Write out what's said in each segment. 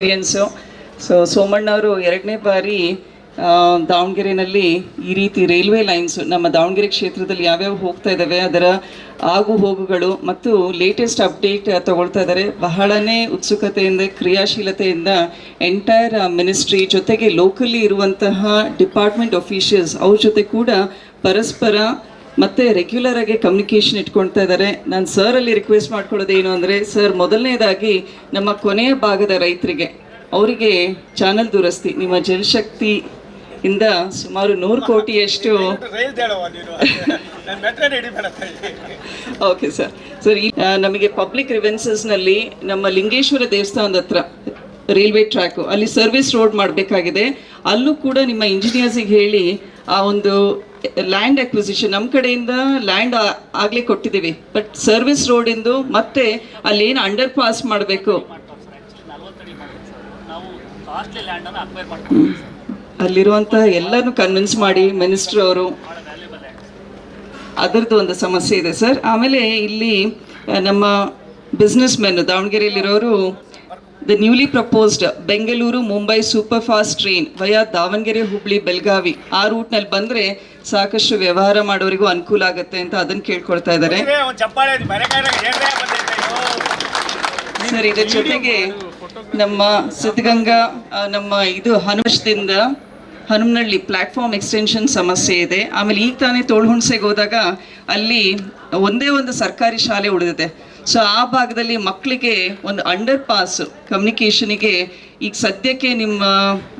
Experience. ಸೋಮಣ್ಣವರು 2ನೇ ಬಾರಿ ದಾವಣಗೆರೆಯಲ್ಲಿ ಈ ರೀತಿ ರೈಲ್ವೆ ಲೈನ್ಸು ನಮ್ಮ ದಾವಣಗೆರೆ ಕ್ಷೇತ್ರದಲ್ಲಿ ಯಾವ್ಯಾವ ಹೋಗ್ತಾ ಇದ್ದಾವೆ ಅದರ ಆಗು ಹೋಗುಗಳು ಮತ್ತು ಲೇಟೆಸ್ಟ್ ಅಪ್ಡೇಟ್ ತಗೊಳ್ತಾ ಇದ್ದಾರೆ. ಬಹಳನೇ ಉತ್ಸುಕತೆಯಿಂದ ಕ್ರಿಯಾಶೀಲತೆಯಿಂದ ಎಂಟೈರ್ ಮಿನಿಸ್ಟ್ರಿ ಜೊತೆಗೆ ಲೋಕಲಿ ಇರುವಂತಹ ಡಿಪಾರ್ಟ್ಮೆಂಟ್ ಆಫೀಷಿಯಲ್ಸ್ ಅವ್ರ ಜೊತೆ ಕೂಡ ಪರಸ್ಪರ ಮತ್ತು ರೆಗ್ಯುಲರ್ ಆಗಿ ಕಮ್ಯುನಿಕೇಷನ್ ಇಟ್ಕೊಳ್ತಾ ಇದ್ದಾರೆ. ನಾನು ಸರಲ್ಲಿ ರಿಕ್ವೆಸ್ಟ್ ಮಾಡ್ಕೊಳ್ಳೋದೇನು ಅಂದರೆ, ಸರ್ ಮೊದಲನೇದಾಗಿ ನಮ್ಮ ಕೊನೆಯ ಭಾಗದ ರೈತರಿಗೆ ಅವರಿಗೆ ಚಾನಲ್ ದುರಸ್ತಿ ನಿಮ್ಮ ಜಲಶಕ್ತಿ ಇಂದ ಸುಮಾರು 100 ಕೋಟಿಯಷ್ಟು ಓಕೆ ಸರ್. ಸರ್ ನಮಗೆ ಪಬ್ಲಿಕ್ ರಿವೆನ್ಸಸ್ನಲ್ಲಿ ನಮ್ಮ ಲಿಂಗೇಶ್ವರ ದೇವಸ್ಥಾನದ ಹತ್ರ ರೈಲ್ವೆ ಟ್ರ್ಯಾಕು ಅಲ್ಲಿ ಸರ್ವಿಸ್ ರೋಡ್ ಮಾಡಬೇಕಾಗಿದೆ. ಅಲ್ಲೂ ಕೂಡ ನಿಮ್ಮ ಇಂಜಿನಿಯರ್ಸಿಗೆ ಹೇಳಿ ಆ ಒಂದು ಲ್ಯಾಂಡ್ ಅಕ್ವಿಸಿಷನ್ ನಮ್ಮ ಕಡೆಯಿಂದ ಲ್ಯಾಂಡ್ ಆಗಲೇ ಕೊಟ್ಟಿದ್ದೀವಿ, ಬಟ್ ಸರ್ವಿಸ್ ರೋಡಿಂದು ಮತ್ತೆ ಅಲ್ಲೇನು ಅಂಡರ್ ಪಾಸ್ ಮಾಡಬೇಕು ಅಲ್ಲಿರುವಂಥ ಎಲ್ಲರೂ ಕನ್ವಿನ್ಸ್ ಮಾಡಿ ಮಿನಿಸ್ಟ್ರ್ ಅವರು ಅದರದ್ದು ಒಂದು ಸಮಸ್ಯೆ ಇದೆ ಸರ್. ಆಮೇಲೆ ಇಲ್ಲಿ ನಮ್ಮ ಬಿಸ್ನೆಸ್ ಮೆನ್ ದಾವಣಗೆರೆಯಲ್ಲಿರೋರು the newly proposed Bengaluru Mumbai super fast train via Davangere Hubli Belagavi ಆ ರೂಟ್ನಲ್ಲಿ ಬಂದರೆ ಸಾಕಷ್ಟು ವ್ಯವಹಾರ ಮಾಡೋರಿಗೂ ಅನುಕೂಲ ಆಗುತ್ತೆ ಅಂತ ಅದನ್ನು ಕೇಳ್ಕೊಳ್ತಾ ಇದ್ದಾರೆ ಸರ್. ಇದರ ಜೊತೆಗೆ ನಮ್ಮ ಸಿದ್ಧಗಂಗಾ ನಮ್ಮ ಹನುಮದಿಂದ ಹನುಮನಹಳ್ಳಿ ಪ್ಲ್ಯಾಟ್ಫಾರ್ಮ್ ಎಕ್ಸ್ಟೆನ್ಷನ್ ಸಮಸ್ಯೆ ಇದೆ. ಆಮೇಲೆ ಈಗ ತಾನೇ ತೋಳ್ಹುಣ್ಸೆಗೆ ಹೋದಾಗ ಅಲ್ಲಿ ಒಂದೇ ಒಂದು ಸರ್ಕಾರಿ ಶಾಲೆ ಉಳಿದಿದೆ. ಸೊ ಆ ಭಾಗದಲ್ಲಿ ಮಕ್ಕಳಿಗೆ ಒಂದು ಅಂಡರ್ ಪಾಸ್ ಕಮ್ಯುನಿಕೇಷನಿಗೆ ಈಗ ಸದ್ಯಕ್ಕೆ ನಿಮ್ಮ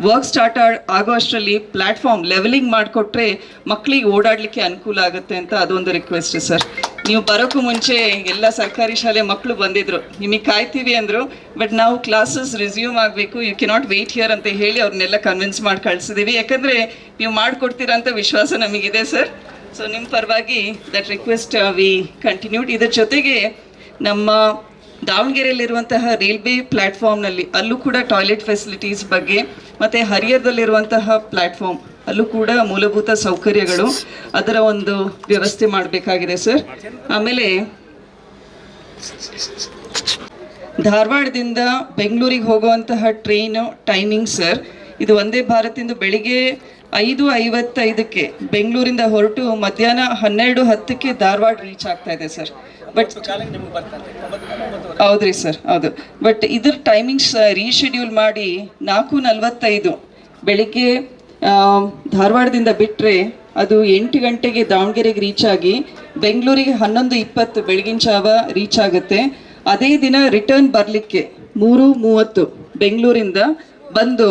ವರ್ಕ್ ಸ್ಟಾರ್ಟ್ ಆಗೋ ಅಷ್ಟರಲ್ಲಿ ಪ್ಲ್ಯಾಟ್ಫಾರ್ಮ್ ಲೆವೆಲಿಂಗ್ ಮಾಡಿಕೊಟ್ರೆ ಮಕ್ಕಳಿಗೆ ಓಡಾಡಲಿಕ್ಕೆ ಅನುಕೂಲ ಆಗುತ್ತೆ ಅಂತ ಅದೊಂದು ರಿಕ್ವೆಸ್ಟ್ ಸರ್. ನೀವು ಬರೋಕ್ಕೂ ಮುಂಚೆ ಎಲ್ಲ ಸರ್ಕಾರಿ ಶಾಲೆ ಮಕ್ಕಳು ಬಂದಿದ್ರು, ನಿಮಗೆ ಕಾಯ್ತೀವಿ ಅಂದರು, ಬಟ್ ನಾವು ಕ್ಲಾಸಸ್ ರಿಸ್ಯೂಮ್ ಆಗಬೇಕು, ಯು ಕೆನಾಟ್ ವೆಯ್ಟ್ ಹಿಯರ್ ಅಂತ ಹೇಳಿ ಅವ್ರನ್ನೆಲ್ಲ ಕನ್ವಿನ್ಸ್ ಮಾಡಿ ಕಳಿಸಿದ್ದೀವಿ. ಯಾಕಂದರೆ ನೀವು ಮಾಡಿಕೊಡ್ತೀರಾ ಅಂತ ವಿಶ್ವಾಸ ನಮಗಿದೆ ಸರ್. ಸೊ ನಿಮ್ಮ ಪರವಾಗಿ ದಟ್ ರಿಕ್ವೆಸ್ಟ್ ವಿ ಕಂಟಿನ್ಯೂಡ್. ಇದರ ಜೊತೆಗೆ ನಮ್ಮ ದಾವಣಗೆರೆಯಲ್ಲಿರುವಂತಹ ರೈಲ್ವೆ ಪ್ಲ್ಯಾಟ್ಫಾರ್ಮ್ನಲ್ಲಿ ಅಲ್ಲೂ ಕೂಡ ಟಾಯ್ಲೆಟ್ ಫೆಸಿಲಿಟೀಸ್ ಬಗ್ಗೆ ಮತ್ತು ಹರಿಹರದಲ್ಲಿರುವಂತಹ ಪ್ಲ್ಯಾಟ್ಫಾರ್ಮ್ ಅಲ್ಲೂ ಕೂಡ ಮೂಲಭೂತ ಸೌಕರ್ಯಗಳು ಅದರ ಒಂದು ವ್ಯವಸ್ಥೆ ಮಾಡಬೇಕಾಗಿದೆ ಸರ್. ಆಮೇಲೆ ಧಾರವಾಡದಿಂದ ಬೆಂಗಳೂರಿಗೆ ಹೋಗುವಂತಹ ಟ್ರೈನು ಟೈಮಿಂಗ್ ಸರ್, ಇದು ವಂದೇ ಭಾರತಿಂದು ಬೆಳಿಗ್ಗೆ 5:55ಕ್ಕೆ ಬೆಂಗಳೂರಿಂದ ಹೊರಟು ಮಧ್ಯಾಹ್ನ 12:10ಕ್ಕೆ ಧಾರವಾಡ ರೀಚ್ ಆಗ್ತಾ ಇದೆ ಸರ್. ಬಟ್ ಹೌದ್ರಿ ಸರ್, ಹೌದು. ಬಟ್ ಇದ್ರ ಟೈಮಿಂಗ್ಸ್ ರೀಶೆಡ್ಯೂಲ್ ಮಾಡಿ 4:45 ಬೆಳಿಗ್ಗೆ ಧಾರವಾಡದಿಂದ ಬಿಟ್ಟರೆ ಅದು 8 ಗಂಟೆಗೆ ದಾವಣಗೆರೆಗೆ ರೀಚ್ ಆಗಿ ಬೆಂಗಳೂರಿಗೆ 11:20 ಬೆಳಗಿನ ಜಾವ ರೀಚ್ ಆಗುತ್ತೆ. ಅದೇ ದಿನ ರಿಟರ್ನ್ ಬರಲಿಕ್ಕೆ 3:30 ಬೆಂಗಳೂರಿಂದ ಬಂದು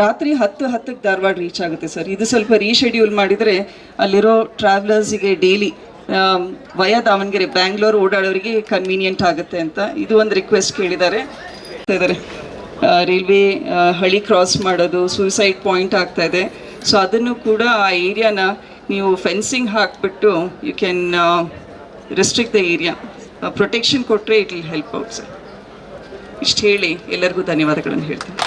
ರಾತ್ರಿ 10:10ಕ್ಕೆ ಧಾರವಾಡ ರೀಚ್ ಆಗುತ್ತೆ ಸರ್. ಇದು ಸ್ವಲ್ಪ ರೀಶೆಡ್ಯೂಲ್ ಮಾಡಿದರೆ ಅಲ್ಲಿರೋ ಟ್ರಾವೆಲರ್ಸಿಗೆ ಡೈಲಿ ವಯಾ ದಾವಣಗೆರೆ ಬ್ಯಾಂಗ್ಳೂರು ಓಡಾಡೋರಿಗೆ ಕನ್ವೀನಿಯೆಂಟ್ ಆಗುತ್ತೆ ಅಂತ ಇದು ಒಂದು ರಿಕ್ವೆಸ್ಟ್ ಕೇಳಿದ್ದಾರೆ. ರೈಲ್ವೆ ಹಳಿ ಕ್ರಾಸ್ ಮಾಡೋದು ಸೂಸೈಡ್ ಪಾಯಿಂಟ್ ಆಗ್ತಾ ಇದೆ. ಸೊ ಅದನ್ನು ಕೂಡ ಆ ಏರಿಯಾನ ನೀವು ಫೆನ್ಸಿಂಗ್ ಹಾಕಿಬಿಟ್ಟು you can restrict the area, protection ಕೊಟ್ಟರೆ it will help out sir. ಇಷ್ಟು ಹೇಳಿ ಎಲ್ಲರಿಗೂ ಧನ್ಯವಾದಗಳನ್ನು ಹೇಳ್ತೀನಿ.